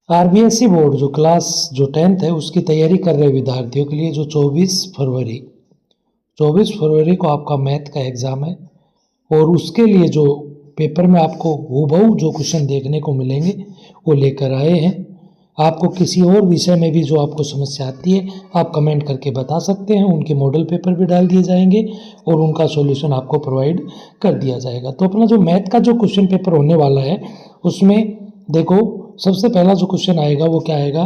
RBSE board जो class जो 10th है उसकी तैयारी कर रहे विद्यार्थियों के लिए जो 24 फरवरी को आपका मैथ का एग्ज़ाम है और उसके लिए जो पेपर में आपको हूबहू जो क्वेश्चन देखने को मिलेंगे वो लेकर आए हैं। आपको किसी और विषय में भी जो आपको समस्या आती है आप कमेंट करके बता सकते हैं, उनके मॉडल पेपर भी डाल दिए जाएंगे और उनका सॉल्यूशन आपको प्रोवाइड कर दिया जाएगा। तो अपना जो मैथ का जो क्वेश्चन पेपर होने वाला है उसमें देखो सबसे पहला जो क्वेश्चन आएगा वो क्या आएगा,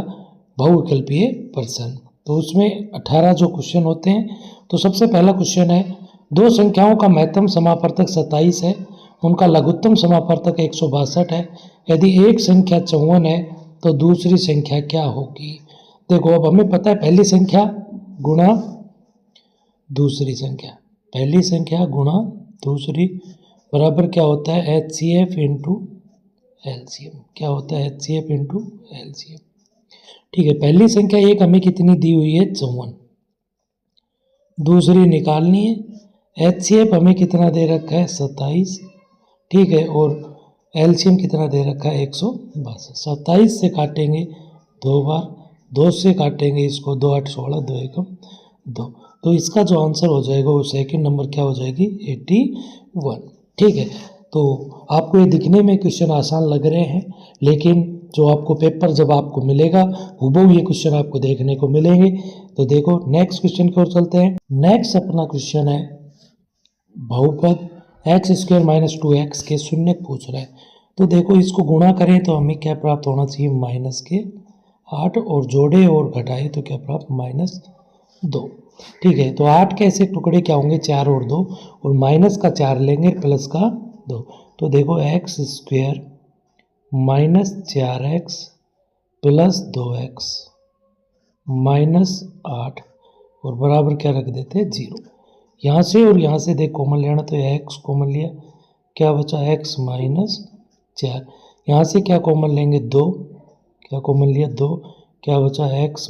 बहुविकल्पीय प्रश्न। तो उसमें 18 जो क्वेश्चन होते हैं। तो सबसे पहला क्वेश्चन है, दो संख्याओं का महत्तम समापवर्तक 27 है, उनका लघुत्तम समापवर्तक 162 है। यदि एक संख्या 54 है तो दूसरी संख्या क्या होगी। देखो अब हमें पता है पहली संख्या गुणा दूसरी संख्या, पहली संख्या गुणा दूसरी बराबर क्या होता है HCF इंटू एलसीएम। क्या होता है HCF इंटू एलसीएम। ठीक है, पहली संख्या एक हमें कितनी दी हुई है 54, दूसरी निकालनी है। HCF हमें कितना दे रखा है 27, ठीक है, और एलसीएम कितना दे रखा है 162। 27 से काटेंगे 2 बार, 2 से काटेंगे इसको 2 8 16, 2 एकम 2। तो इसका जो आंसर हो जाएगा वो सेकंड नंबर क्या हो जाएगी 81। ठीक है, तो आपको ये दिखने में क्वेश्चन आसान लग रहे हैं, लेकिन जो आपको पेपर जब आपको मिलेगा हूबहू ये क्वेश्चन आपको देखने को मिलेंगे। तो देखो नेक्स्ट क्वेश्चन की ओर चलते हैं। नेक्स्ट अपना क्वेश्चन है बहुपद x² - 2x के शून्य पूछ रहा है। तो देखो इसको गुणा करें तो हमें क्या प्राप्त होना चाहिए -8, और जोड़े और घटाए तो क्या प्राप्त -2। ठीक है, तो 8 के ऐसे टुकड़े क्या होंगे 4 और 2, और माइनस का 4 लेंगे प्लस का 2। तो देखो x² - 4x + 2x -8 और बराबर क्या रख देते हैं 0। यहाँ से और यहाँ से देख कॉमन लेना, तो x कॉमन लिया, क्या बचा x - 4। यहाँ से क्या कॉमन लेंगे 2, क्या कॉमन लिया 2, क्या बचा x -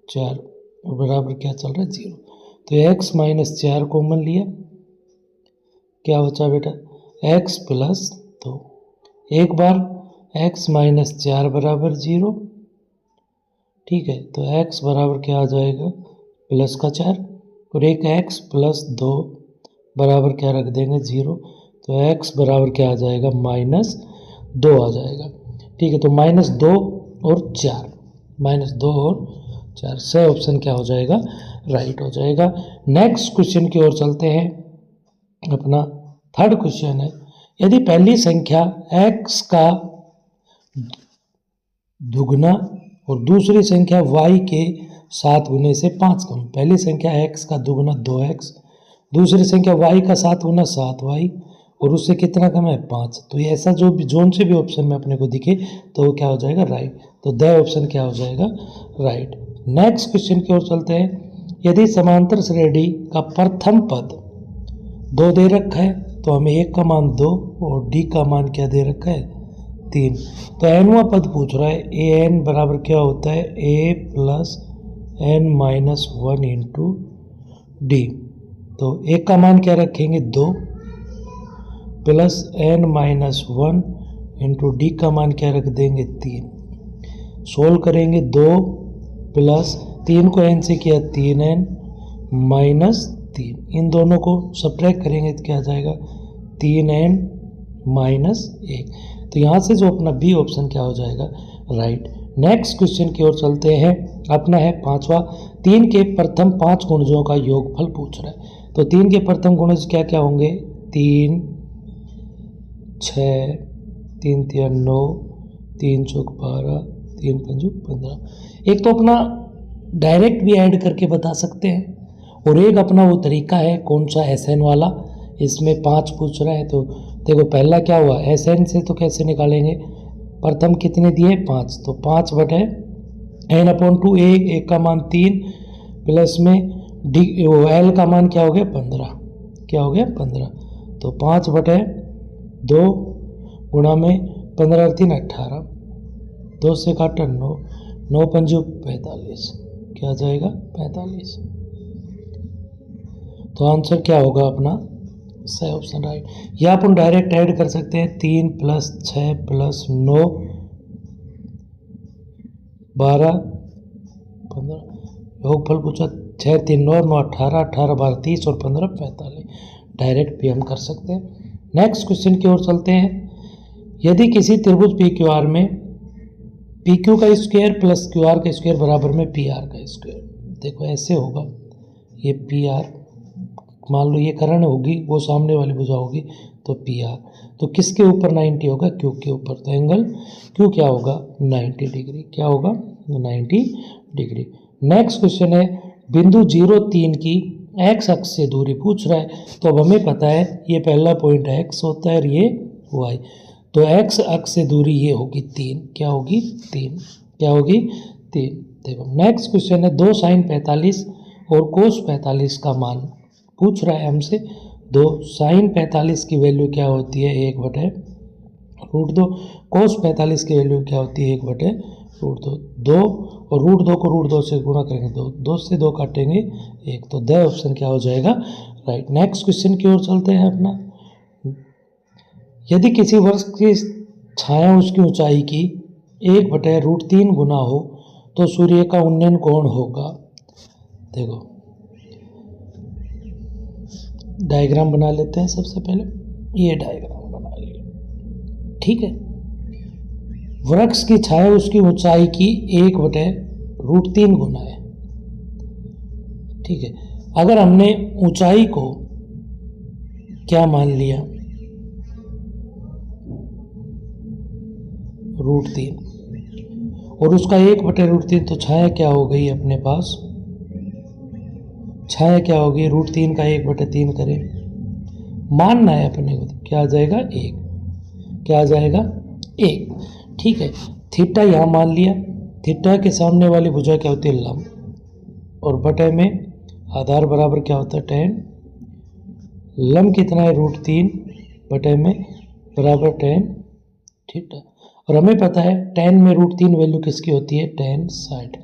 4 और बराबर क्या चल रहा है 0। तो x - 4 कॉमन लिया, क्या बचा बेटा x + 2। एक बार x - 4 बराबर 0। ठीक है, तो x बराबर क्या आ जाएगा प्लस का 4, और एक x + 2 बराबर क्या रख देंगे 0। तो x बराबर क्या आ जाएगा -2 आ जाएगा। ठीक है, तो -2 और 4, -2 और 4 से ऑप्शन क्या हो जाएगा राइट हो जाएगा। नेक्स्ट क्वेश्चन की ओर चलते हैं। अपना थर्ड क्वेश्चन है, यदि पहली संख्या x का दुगना और दूसरी संख्या y के 7 गुने से 5 कम। पहली संख्या x का दुगना 2x, दूसरी संख्या y का 7 गुना 7y, और उससे कितना कम है 5। तो ये ऐसा जो भी जोन से भी ऑप्शन में अपने को दिखे तो वो क्या हो जाएगा राइट। तो द ऑप्शन क्या हो जाएगा राइट। नेक्स्ट क्वेश्चन की ओर चलते हैं। यदि समांतर श्रेणी का प्रथम पद 2 दे रखा है तो हमें एक का मान 2 और डी का मान क्या दे रखा है 3। तो nवां पद पूछ रहा है an बराबर क्या होता है a + n - 1 इंटू डी। तो एक का मान क्या रखेंगे 2 प्लस n - 1 इंटू डी का मान क्या रख देंगे 3। सोल्व करेंगे 2 प्लस 3 को n से किया 3n -3, इन दोनों को सब्ट्रैक्ट करेंगे तो क्या आ जाएगा 3n - 1। तो यहाँ से जो अपना बी ऑप्शन क्या हो जाएगा राइट। नेक्स्ट क्वेश्चन की ओर चलते हैं। अपना है पांचवा, 3 के प्रथम 5 गुणजों का योगफल पूछ रहा है। तो 3 के प्रथम गुणज क्या क्या होंगे 3 6 3 3 9 3 चौक 12 3 पंजू 15। एक तो अपना डायरेक्ट भी ऐड करके बता सकते हैं, और एक अपना वो तरीका है कौन सा SN वाला, इसमें 5 पूछ रहा है। तो देखो पहला क्या हुआ SN से तो कैसे निकालेंगे, प्रथम कितने दिए 5, तो 5 बटे n/2 एक का मान 3 प्लस में डी एल का मान क्या हो गया 15, क्या हो गया 15। तो 5 बटे 2 गुणा में 15 और 3 18, 2 से काटा 9, 9 पंजू 45, क्या आ जाएगा 45। तो आंसर क्या होगा अपना सही ऑप्शन राइट। या अपन डायरेक्ट ऐड कर सकते हैं 3 + 6 + 9 12 15, योगफल पूछा 6 3 9 9 18, 18 12 30 और 15 45। डायरेक्ट भी हम कर सकते हैं। नेक्स्ट क्वेश्चन की ओर चलते हैं। यदि किसी त्रिभुज पी क्यू आर में पी क्यू का स्क्वायर प्लस क्यू आर का स्क्वायर बराबर में पी आर का स्क्वायर, देखो ऐसे होगा, ये पी आर मान लो ये कर्ण होगी, वो सामने वाली भुजा होगी, तो पी आर, तो किसके ऊपर 90 होगा, क्यू के ऊपर, तो एंगल क्यू क्या होगा 90 डिग्री, क्या होगा 90 डिग्री। नेक्स्ट क्वेश्चन है, बिंदु 0 3 की एक्स अक्ष से दूरी पूछ रहा है, तो अब हमें पता है ये पहला पॉइंट एक्स होता है और ये वाई, तो एक्स अक्ष से दूरी ये होगी 3, क्या होगी 3, क्या होगी 3। देखो नेक्स्ट क्वेश्चन है, 2 sin 45 और cos 45 का मान पूछ रहा है हमसे। 2 sin 45 की वैल्यू क्या होती है 1/√2, cos 45 की वैल्यू क्या होती है 1/√2, 2 और √2 को √2 से गुणा करेंगे 2, 2 से 2 काटेंगे 1, तो द ऑप्शन क्या हो जाएगा राइट। नेक्स्ट क्वेश्चन की ओर चलते हैं अपना। यदि किसी वृक्ष की छाया उसकी ऊंचाई की 1/√3 गुना हो तो सूर्य का उन्नयन कोण होगा। देखो डायग्राम बना लेते हैं, सबसे पहले ये डायग्राम बना लिया, ठीक है। वृक्ष की छाया उसकी ऊंचाई की 1/√3 गुना है, ठीक है। अगर हमने ऊंचाई को क्या मान लिया √3 और उसका 1/√3, तो छाया क्या हो गई अपने पास, छाया क्या होगी √3 का 1/3 करें, मानना है अपने को, तो क्या आ जाएगा 1, क्या आ जाएगा 1, ठीक है। थीटा यहाँ मान लिया, थीटा के सामने वाली भुजा क्या होती है लंब, और बटे में आधार बराबर क्या होता है tan, लंब कितना है √3 बटे में बराबर tan थीटा, और हमें पता है tan में √3 वैल्यू किसकी होती है tan 60,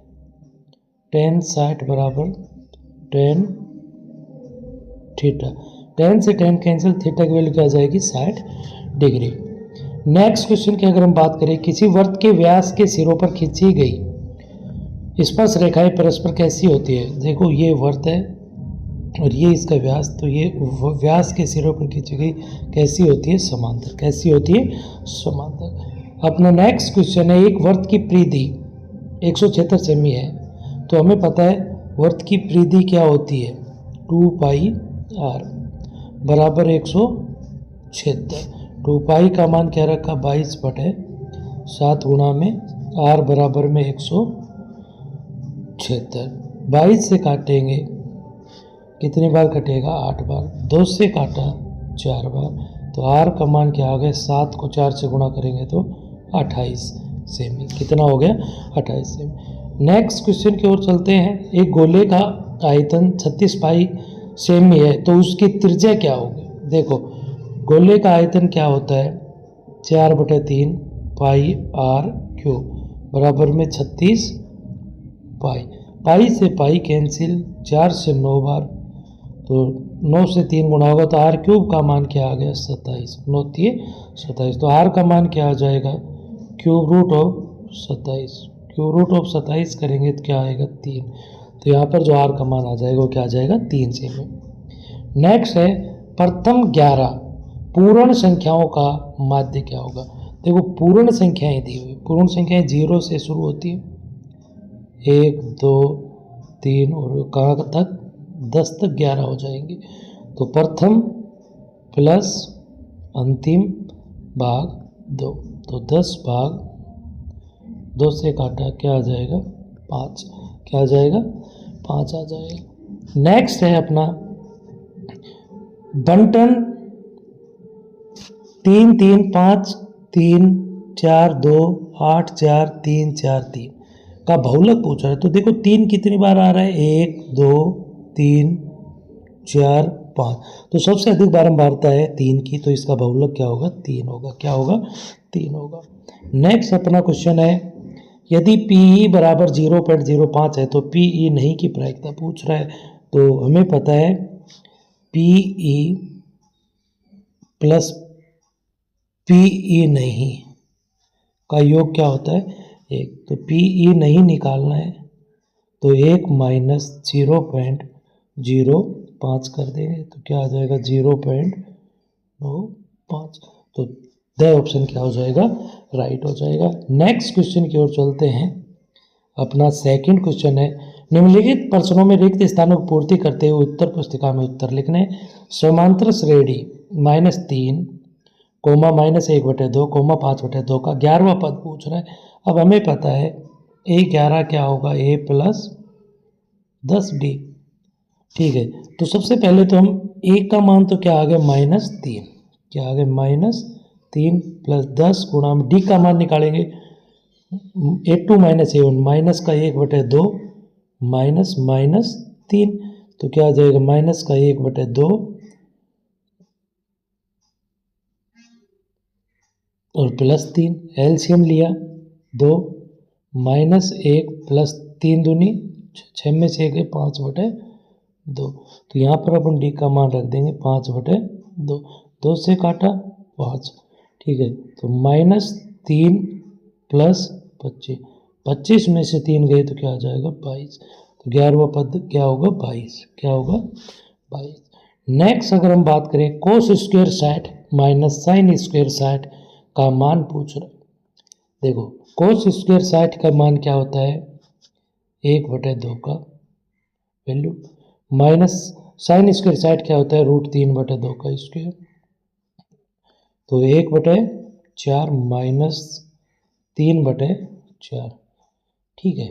tan 60 बराबर tan थीटा, tan से tan कैंसिल, थीटा की वैल्यू क्या आ जाएगी 60 डिग्री। नेक्स्ट क्वेश्चन की अगर हम बात करें, किसी वृत्त के व्यास के सिरों पर खींची गई स्पर्श रेखाएं परस्पर कैसी होती है। देखो ये वृत्त है और ये इसका व्यास, तो ये व्यास के सिरों पर खींची गई कैसी होती है समांतर, कैसी होती है समांतर। अपना नेक्स्ट क्वेश्चन है, एक वृत्त की परिधि 176 सेमी है, तो हमें पता है वृत्त की परिधि क्या होती है 2πr बराबर 176, 2π का मान क्या रखा 22/7 गुणा में r बराबर में 176, 22 से काटेंगे कितनी बार कटेगा 8 बार, 2 से काटा 4 बार, तो r का मान क्या आ गया 7 को 4 से गुणा करेंगे तो 28 सेमी, कितना हो गया 28 सेमी। नेक्स्ट क्वेश्चन की ओर चलते हैं। एक गोले का आयतन 36 पाई सेमी है, तो उसकी त्रिज्या क्या होगी। देखो गोले का आयतन क्या होता है 4/3 पाई r क्यूब बराबर में 36 पाई, पाई से पाई कैंसिल, 4 से 9 बार, तो 9 से 3 गुणा होगा, तो r क्यूब का मान क्या आ गया 27, 9 3 27, तो r का मान क्या आ जाएगा cube root of 27, cube root of 27 करेंगे तो क्या आएगा 3, तो यहाँ पर जो r का मान आ जाएगा वो क्या आ जाएगा 3 सेमी। नेक्स्ट है प्रथम 11 पूर्ण संख्याओं का माध्य क्या होगा। देखो पूर्ण संख्याएं दी हुई, पूर्ण संख्याएं 0 से शुरू होती है, 1 2 3 और कहाँ तक 10 तक 11 हो जाएंगे, तो प्रथम प्लस अंतिम भाग 2, तो 10 भाग 2 से काटा क्या आ जाएगा 5, क्या आ जाएगा 5 आ जाएगा। नेक्स्ट है अपना बंटन 3 3 5 3 4 2 8 4 3 4 3 का बहुलक पूछा है, तो देखो 3 कितनी बार आ रहा है 1 2 3 4 5, तो सबसे अधिक बारंबारता है 3 की, तो इसका बहुलक क्या होगा 3 होगा, क्या होगा 3 होगा। नेक्स्ट अपना क्वेश्चन है, यदि PE बराबर 0.05 है तो PE नहीं की प्रायिकता पूछ रहा है, तो हमें पता है PE प्लस PE नहीं का योग क्या होता है 1, तो PE नहीं निकालना है तो 1 माइनस 0.05 कर देंगे तो क्या आ जाएगा 0.95। तो द ऑप्शन क्या हो जाएगा, राइट हो जाएगा। नेक्स्ट क्वेश्चन की ओर चलते हैं। अपना सेकंड क्वेश्चन है, निम्नलिखित प्रश्नों में रिक्त स्थानों की पूर्ति करते हुए उत्तर पुस्तिका में उत्तर लिखने। समांतर श्रेणी -3 कोमा -1/2 कोमा 5/2 का 11वां पद पूछ रहा है। अब हमें पता है A11 क्या होगा, A + 10D। ठीक है, तो सबसे पहले तो हम A का मान तो क्या आ गया -3, क्या आ गया -3 + 10 गुणा में D का मान निकालेंगे A2 - A1 माइनस का 1/2 -3, तो क्या आ जाएगा -1/2 और +3। एलसीएम लिया 2 -1 + 3 दूनी 6 में से 1 है 5/2। तो यहाँ पर अपन डी का मान रख देंगे 5/2, 2 से काटा 5। ठीक है, तो -3 + 25, 25 में से 3 गए तो क्या आ जाएगा 22। तो 11वां पद क्या होगा 22, क्या होगा 22। नेक्स्ट अगर हम बात करें cos square 60 minus sin square 60 का मान पूछ रहा है। देखो cos स्क्वायर 60 का मान क्या होता है 1/2 का वैल्यू, माइनस sin स्क्वायर 60 क्या होता है √3/2 का स्क्वायर। तो 1/4 माइनस 3/4। ठीक है,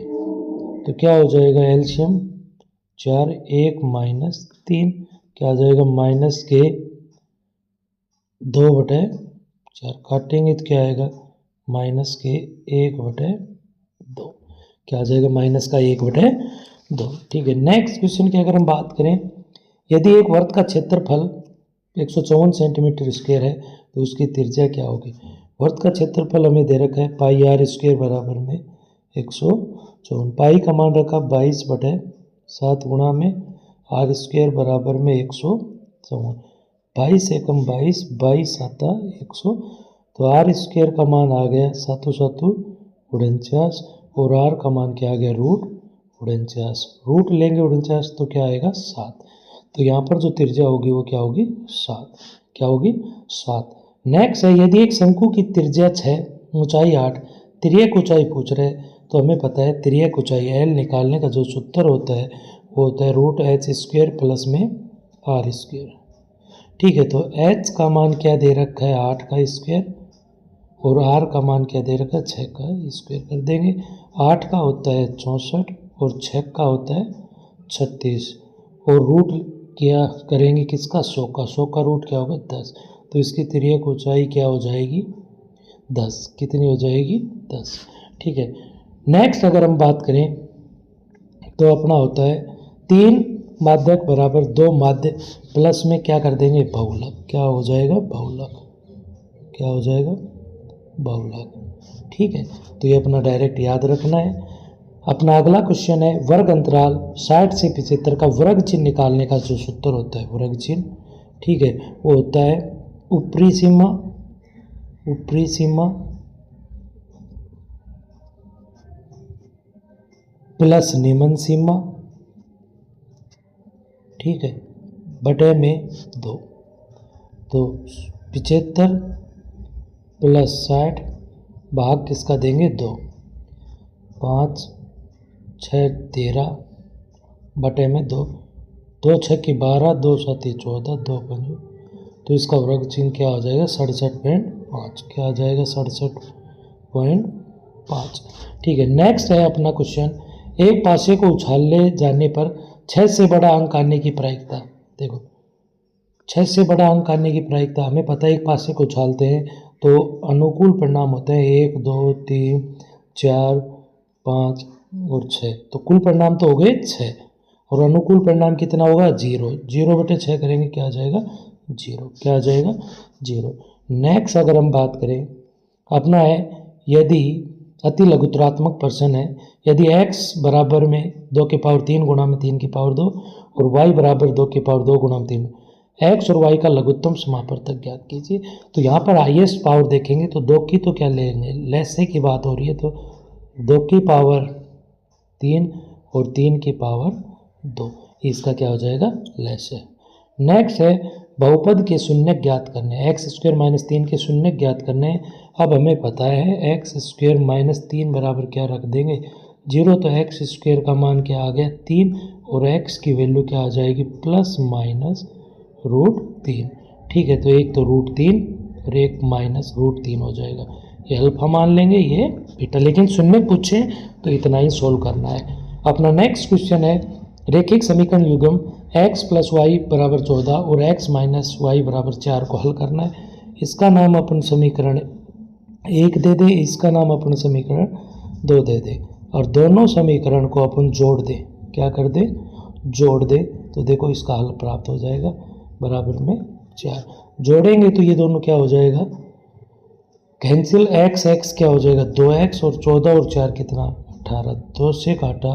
तो क्या हो जाएगा एलसीएम 4 1 -3 क्या आ जाएगा माइनस के 2/4 काटेंगे तो क्या आएगा माइनस के 1/2, क्या आ जाएगा माइनस का 1/2। ठीक है, नेक्स्ट क्वेश्चन की अगर हम बात करें, यदि एक वर्ग का क्षेत्रफल 154 सेंटीमीटर स्क्वायर है तो उसकी त्रिज्या क्या होगी। वर्ग का क्षेत्रफल हमें दे रखा है πr² बराबर में 154, पाई का मान रखा 22/7 गुणा में r² बराबर में 154, 22 एकम 22, 22 7 100, तो r² का मान आ गया 7 7 49 और r का मान क्या आ गया √49, रूट लेंगे 49 तो क्या आएगा 7। तो यहाँ पर जो त्रिज्या होगी वो क्या होगी 7, क्या होगी 7। नेक्स्ट है, यदि एक शंकु की त्रिज्या 6 ऊंचाई 8 तिर्यक ऊंचाई पूछ रहे हैं तो हमें पता है तिर्यक ऊंचाई L निकालने का जो सूत्र होता है वो होता है √h² प्लस में r²। ठीक है, तो h का मान क्या दे रखा है 8 का स्क्वायर और r का मान क्या दे रखा है 6 का स्क्वायर कर देंगे। 8 का होता है 64 और 6 का होता है 36 और रूट क्या करेंगे किसका 100 का, 100 का रूट क्या होगा 10, तो इसकी तिर्यक ऊंचाई क्या हो जाएगी 10, कितनी हो जाएगी 10। ठीक है, नेक्स्ट अगर हम बात करें तो अपना होता है 3 माध्यक बराबर 2 माध्य प्लस में क्या कर देंगे बहुलक, क्या हो जाएगा बहुलक, क्या हो जाएगा बहुलक। ठीक है, तो ये अपना डायरेक्ट याद रखना है। अपना अगला क्वेश्चन है वर्ग अंतराल 60 से 75 का वर्ग चिन्ह निकालने का जो सूत्र होता है वर्ग चिन्ह, ठीक है, वो होता है ऊपरी सीमा प्लस निम्न सीमा, ठीक है, बटे में 2, तो 75 + 60 भाग किसका देंगे 2, 5 6 13 बटे में 2, 2 6 की 12, 2 7 14, 2 5, तो इसका वर्ग चिन्ह क्या हो जाएगा 67.5, क्या आ जाएगा 67.5। ठीक है, नेक्स्ट है अपना क्वेश्चन, एक पासे को उछाले जाने पर 6 से बड़ा अंक आने की प्रायिकता। देखो 6 से बड़ा अंक आने की प्रायिकता हमें पता है, एक पासे को उछालते हैं तो अनुकूल परिणाम होते हैं 1 2 3 4 5 और 6, तो कुल परिणाम तो हो गए 6 और अनुकूल परिणाम कितना होगा 0, 0/6 करेंगे क्या आ जाएगा 0, क्या आ जाएगा 0। नेक्स्ट अगर हम बात करें अपना है, यदि अति लघुत्तरात्मक प्रश्न है, यदि x बराबर में 2 की पावर 3 गुणा में 3 की पावर 2 और y बराबर 2 की पावर 2 गुणा में 3, x और y का लघुत्तम समापवर्तक ज्ञात कीजिए। तो यहाँ पर हाईएस्ट पावर देखेंगे तो 2 की तो क्या लेंगे लेसे की बात हो रही है, तो 2 की पावर 3 और 3 की पावर 2, इसका क्या हो जाएगा, लेस है। नेक्स्ट है बहुपद के शून्यक ज्ञात करने, एक्स स्क्वायर माइनस 3 के शून्यक ज्ञात करने। अब हमें पता है एक्स स्क्वायर माइनस 3 बराबर क्या रख देंगे, 0, तो एक्स स्क्वायर का मान क्या आ गया 3, और एक्स की वैल्यू क्या आ जाएगी प्लस माइनस √3। ठीक है, तो एक तो √3 और एक माइनस √3 हो जाएगा, ये अल्फा मान लेंगे, ये बीटा, लेकिन शून्य पूछे तो इतना ही सोल्व करना है। अपना नेक्स्ट क्वेश्चन है रेखिक समीकरण युग्म x + y = 14 और x - y = 4 को हल करना है। इसका नाम अपन समीकरण 1 दे दे, इसका नाम अपन समीकरण 2 दे दे, और दोनों समीकरण को अपन जोड़ दे, क्या कर दे, जोड़ दे, तो देखो इसका हल प्राप्त हो जाएगा बराबर में 4। जोड़ेंगे तो ये दोनों क्या हो जाएगा, कैंसिल, x क्या हो जाएगा 2x, और 14 और 4 कितना 18, 2 से काटा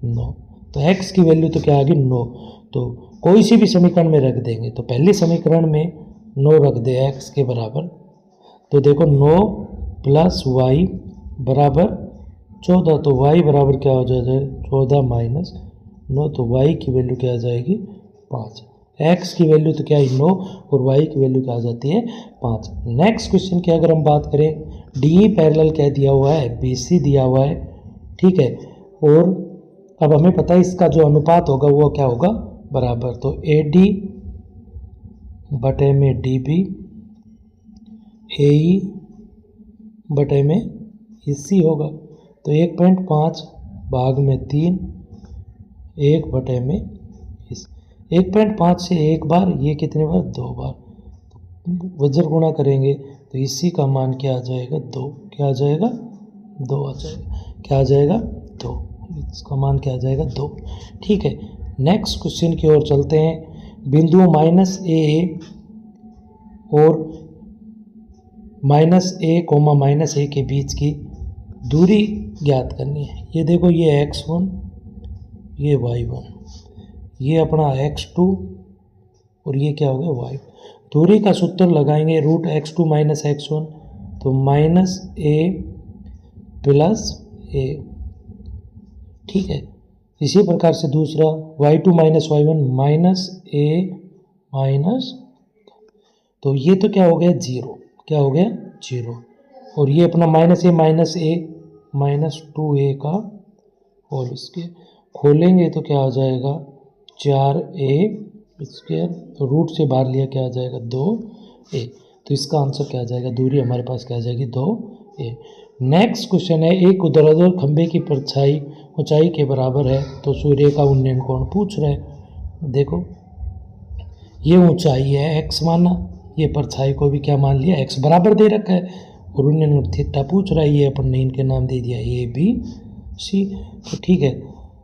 9, तो x की वैल्यू तो क्या आ गई 9। तो कोई सी भी समीकरण में रख देंगे, तो पहले समीकरण में 9 रख दे x के बराबर, तो देखो 9 + y = 14, तो y बराबर क्या हो जाएगा 14 माइनस 9, तो y की वैल्यू क्या आ जाएगी 5। x की वैल्यू तो क्या है 9 और y की वैल्यू क्या आ जाती है 5। नेक्स्ट क्वेश्चन की अगर हम बात करें, डी पैरेलल क्या दिया हुआ है, BC दिया हुआ है, ठीक है, और अब हमें पता है इसका जो अनुपात होगा वो क्या होगा बराबर, तो AD बटे में DB, AE बटे में EC होगा, तो 1.5 भाग में 3, 1 बटे में 1.5 से एक बार, ये कितने बार 2 बार, वज्र गुणा करेंगे तो इसी का मान क्या आ जाएगा 2, क्या आ जाएगा 2 आ जाएगा, क्या आ जाएगा 2, इसका मान क्या आ जाएगा 2। ठीक है, नेक्स्ट क्वेश्चन की ओर चलते हैं। बिंदु -a और -a, -a के बीच की दूरी ज्ञात करनी है। ये देखो, ये x1, ये y1, ये अपना x2 और ये क्या हो गया y। दूरी का सूत्र लगाएंगे √x2 - x1, तो -a + a, ठीक है। इसी प्रकार से दूसरा y2 - y1 -a तो ये तो क्या हो गया 0, क्या हो गया 0, और ये अपना -a -2a का होल स्क्वायर, खोलेंगे तो क्या आ जाएगा 4a², तो रूट से बाहर लिया क्या आ जाएगा 2a, तो इसका आंसर क्या आ जाएगा, दूरी हमारे पास क्या आ जाएगी 2a। नेक्स्ट क्वेश्चन है, एक ऊर्ध्वाधर खंभे की परछाई ऊंचाई के बराबर है, तो सूर्य का उन्नयन कोण पूछ रहे हैं। देखो, ये ऊंचाई है x माना, ये परछाई को भी क्या मान लिया x बराबर दे रखा है, और उन्नयन थीटा पूछ रहा है, ये अपन ने इनके नाम दे दिया ABC। तो ठीक है,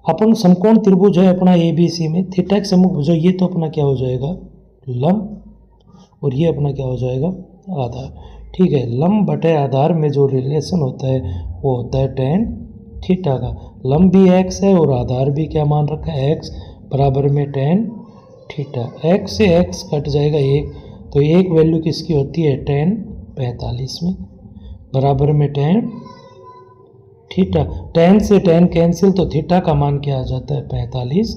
अपन समकोण त्रिभुज है अपना ABC में, थीटा के सम्मुख भुजा, ये तो अपना क्या हो जाएगा लंब, और ये अपना क्या हो जाएगा आधार। ठीक है, लंब बटे आधार में जो रिलेशन होता है वो होता है tan थीटा का। लंब भी x है और आधार भी क्या मान रखा है x, बराबर में tan थीटा। x से x कट जाएगा 1, तो एक वैल्यू किसकी होती है tan 45 में, बराबर में tan थीटा। tan से tan कैंसिल, तो थीटा का मान क्या आ जाता है 45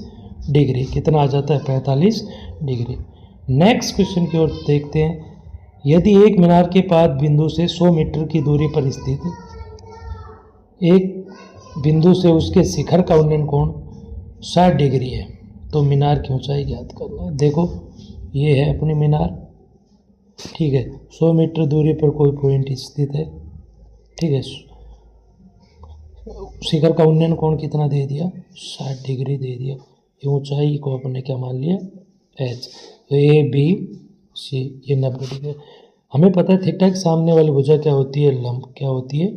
डिग्री, कितना आ जाता है 45 डिग्री। नेक्स्ट क्वेश्चन की ओर देखते हैं। यदि एक मीनार के पाद बिंदु से 100 मीटर की दूरी पर स्थित एक बिंदु से उसके शिखर का उन्नयन कोण 60 डिग्री है, तो मीनार की ऊंचाई ज्ञात करना है। देखो, ये है अपनी मीनार, ठीक है, 100 मीटर दूरी पर कोई पॉइंट स्थित है, ठीक है, शिखर का उन्नयन कोण कितना दे दिया 60 डिग्री दे दिया, ये ऊंचाई को अपने क्या मान लिया h, तो ABC ये 90 डिग्री। हमें पता है थीटा के सामने वाली भुजा क्या होती है लंब, क्या होती है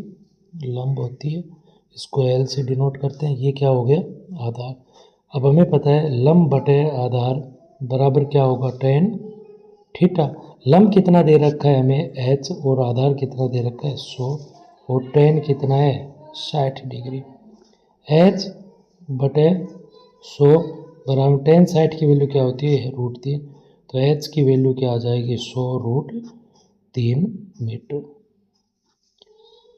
लंब होती है, इसको L से डिनोट करते हैं, ये क्या हो गया आधार। अब हमें पता है लंब बटे आधार बराबर क्या होगा tan थीटा। लंब कितना दे रखा है हमें h, और आधार कितना दे रखा है 100, और tan कितना है 60 डिग्री। h बटे 100 बराबर tan 60 की वैल्यू क्या होती है √3, तो h की वैल्यू क्या आ जाएगी 100 √3 मीटर।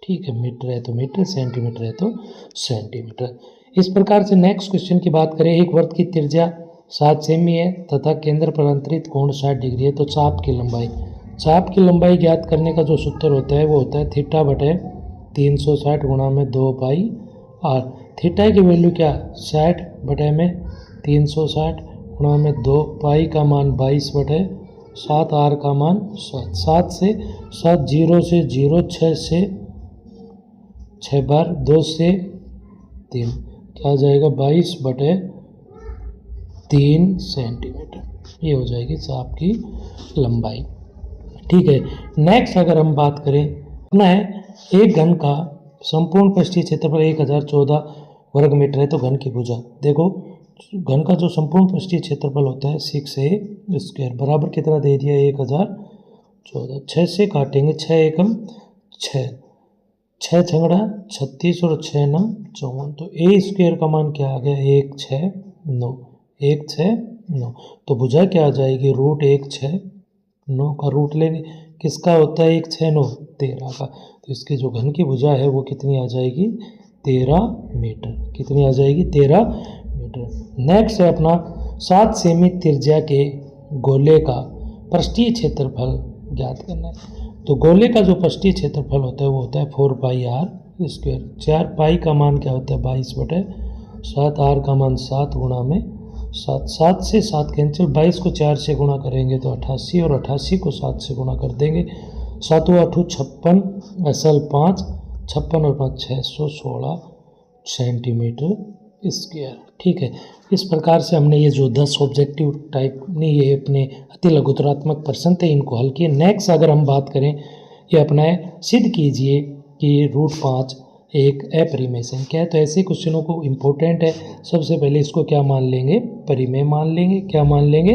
ठीक है, मीटर है तो मीटर, सेंटीमीटर है तो सेंटीमीटर। इस प्रकार से नेक्स्ट क्वेश्चन की बात करें, एक वृत्त की त्रिज्या 7 सेमी है तथा केंद्र पर अंतरित कोण 60 डिग्री है, तो चाप की लंबाई ज्ञात करने का जो सूत्र होता है वो होता है थीटा बटे 360 गुणा में 2 पाई आर। थीटा की वैल्यू क्या, 60 बटे में 360 गुणा में 2 पाई का मान 22 बटे 7, आर का मान 7। 7 से 7, 0 से 0, 6 से 6 बार 2 से 3, क्या आ जाएगा 22 बटे 3 सेंटीमीटर। ये हो जाएगी चाप की लंबाई। ठीक है, नेक्स्ट अगर हम बात करें, अपना है एक घन का संपूर्ण पृष्ठीय क्षेत्रफल 1014 वर्ग मीटर है, तो घन की भुजा देखो, घन का जो संपूर्ण पृष्ठीय क्षेत्रफल होता है 6a स्क्वायर बराबर कितना दे दिया 1014। 6 से काटेंगे, 6 एकम 6, 6 छंगड़ा 36 और 6 नम 54, तो a स्क्वायर का मान क्या आ गया 169, 169। तो भुजा क्या आ जाएगी √169 का रूट लेंगे, किसका होता है 169 13 का, तो इसकी जो घन की भुजा है वो कितनी आ जाएगी 13 मीटर। कितनी आ जाएगी 13 मीटर। नेक्स्ट है अपना 7 सेमी त्रिज्या के गोले का पृष्ठीय क्षेत्रफल ज्ञात करना है। तो गोले का जो पृष्ठीय क्षेत्रफल होता है वो होता है 4 पाई आर स्क्वायर। 4 पाई का मान क्या होता है 22 बटे 7, आर का मान 7 गुणा में 7, 7 से 7 कैंसिल, 22 को 4 से गुणा करेंगे तो 88, और 88 को 7 से गुणा कर देंगे, 7 8 56, असल 5, 56 और 5 616 सेंटीमीटर स्क्वायर। ठीक है, इस प्रकार से हमने ये जो 10 ऑब्जेक्टिव टाइप ने ये अपने अति लघुतरात्मक प्रश्न थे इनको हल किए। नेक्स्ट अगर हम बात करें, ये अपना है सिद्ध कीजिए कि √5 एक अपरिमेय संख्या है। तो ऐसे क्वेश्चनों को इम्पोर्टेंट है, सबसे पहले इसको क्या मान लेंगे परिमेय मान लेंगे, क्या मान लेंगे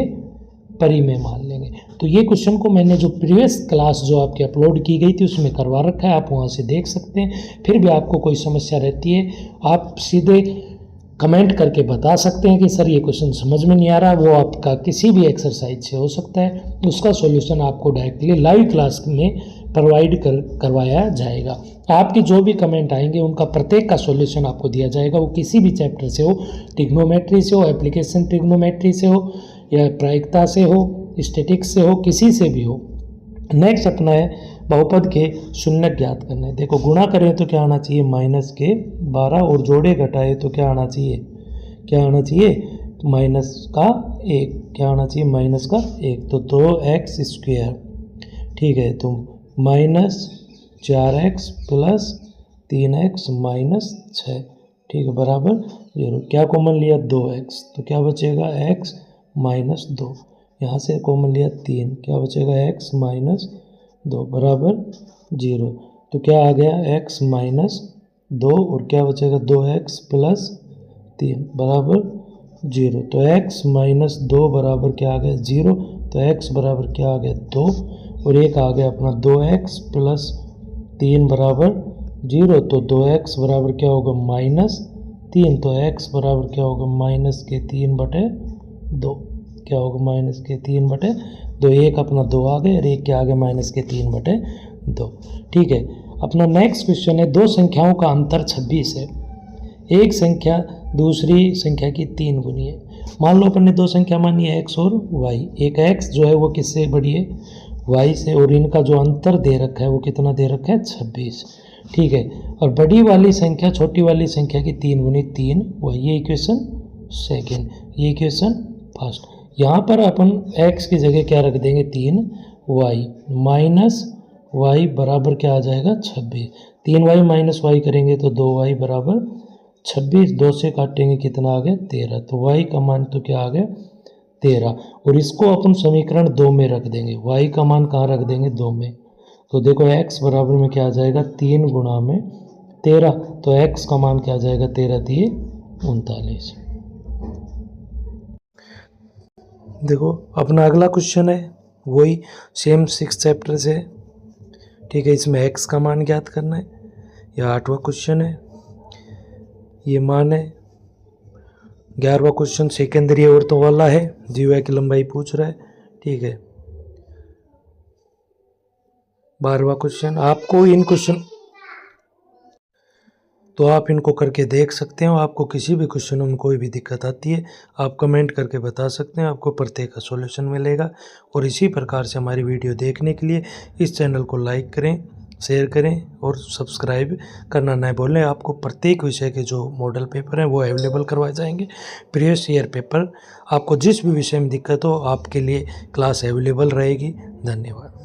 परिमेय मान लेंगे। तो ये क्वेश्चन को मैंने जो प्रीवियस क्लास जो आपके अपलोड की गई थी उसमें करवा रखा है, आप वहाँ से देख सकते हैं। फिर भी आपको कोई समस्या रहती है आप सीधे कमेंट करके बता सकते हैं कि सर ये क्वेश्चन समझ में नहीं आ रहा, वो आपका किसी भी एक्सरसाइज से हो सकता है, उसका सॉल्यूशन आपको डायरेक्टली लाइव क्लास में प्रोवाइड करवाया जाएगा। आपके जो भी कमेंट आएंगे उनका प्रत्येक का सॉल्यूशन आपको दिया जाएगा, वो किसी भी चैप्टर से हो, ट्रिग्नोमेट्री से हो, एप्लीकेशन ट्रिग्नोमेट्री से हो, या प्रायिकता से हो, स्टैटिक्स से हो, किसी से भी हो। नेक्स्ट अपना है बहुपद के शून्य ज्ञात करना है। देखो गुणा करें तो क्या आना चाहिए -12, और जोड़े घटाए तो क्या आना चाहिए -1, क्या आना चाहिए -1, तो 2x स्क्वायर। ठीक है, तो -4x + 3x - 6, ठीक है, बराबर 0। क्या कॉमन लिया 2x, तो क्या बचेगा x - 2, यहाँ से कॉमन लिया 3, क्या बचेगा x - 2 बराबर 0। तो क्या आ गया x - 2, और क्या बचेगा 2x + 3 बराबर 0। तो x - 2 बराबर क्या आ गया 0, तो x बराबर क्या आ गया 2, और एक आ गया अपना 2x + 3 बराबर 0। तो 2x बराबर क्या होगा -3, तो x बराबर क्या होगा -3/2, क्या होगा -3/2। एक अपना 2 आ गए और एक क्या आ गया -3/2। ठीक है, अपना नेक्स्ट क्वेश्चन है, दो संख्याओं का अंतर 26 है, एक संख्या दूसरी संख्या की 3 गुनी है। मान लो अपन ने दो संख्या मानी है x और y, एक x जो है वो किससे बड़ी है y से, और इनका जो अंतर दे रखा है वो कितना दे रखा है 26। ठीक है, और बड़ी वाली संख्या छोटी वाली संख्या की 3 गुनी 3y, ये इक्वेशन सेकेंड, ये इक्वेशन फर्स्ट। यहाँ पर अपन x की जगह क्या रख देंगे 3y, -y बराबर क्या आ जाएगा 26। 3y - y करेंगे तो 2y बराबर 26, 2 से काटेंगे कितना आ गया 13, तो y का मान तो क्या आ गया 13, और इसको अपन समीकरण 2 में रख देंगे, y का मान कहाँ रख देंगे 2 में। तो देखो x बराबर में क्या आ जाएगा 3 गुणा में 13, तो x का मान क्या आ जाएगा 13 × 39। देखो अपना अगला क्वेश्चन है वही सेम 6 चैप्टर से। ठीक है, इसमें x का मान ज्ञात करना है। यह 8वां क्वेश्चन है, ये मान है। 11वां क्वेश्चन सेकेंडरी औरतों वाला है, जीवा की लंबाई पूछ रहा है। ठीक है, 12वां क्वेश्चन। आपको इन क्वेश्चन तो आप इनको करके देख सकते हो। आपको किसी भी क्वेश्चनों में कोई भी दिक्कत आती है आप कमेंट करके बता सकते हैं, आपको प्रत्येक का सॉल्यूशन मिलेगा। और इसी प्रकार से हमारी वीडियो देखने के लिए इस चैनल को लाइक करें, शेयर करें और सब्सक्राइब करना न भूलें। आपको प्रत्येक विषय के जो मॉडल पेपर हैं वो अवेलेबल करवाए जाएंगे। प्रीवियस ईयर पेपर, आपको जिस भी विषय में दिक्कत हो आपके लिए क्लास अवेलेबल रहेगी। धन्यवाद।